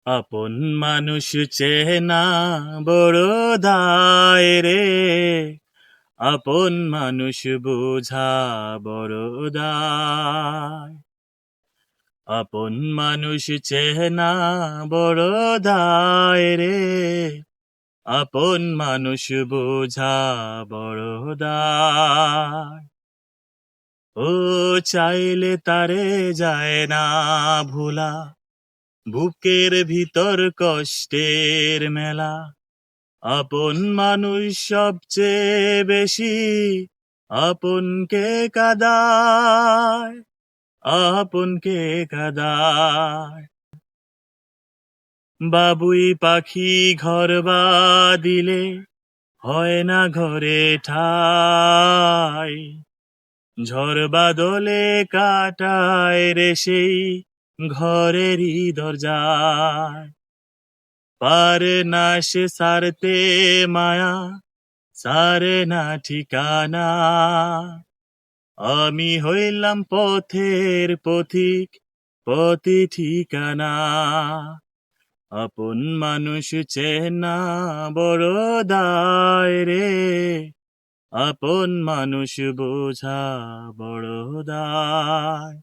আপন মানুষ চেনা বড় দায় রে, আপন মানুষ বোঝা বড় দায়। আপন মানুষ চেনা বড় দায় রে, আপন মানুষ বোঝা বড় দায়। ও চাইলে তারে যায় না ভোলা, বুকের ভিতর কষ্টের মেলা। আপন মানুষ সবচেয়ে বেশি আপনকে কাঁদায়, আপনকে কাঁদায়। বাবুই পাখি ঘর বাঁধিলে হয় না ঘরে ঠাই, ঝড় বাদলে কাটায় রে সেই ঘরেরই দরজায়। পারে না সে সারতে মায়া, সারে না ঠিকানা। আমি হইলাম পথের পথিক, পথি ঠিকানা। আপন মানুষ চেনা বড় দায় রে, আপন মানুষ বোঝা বড় দায়।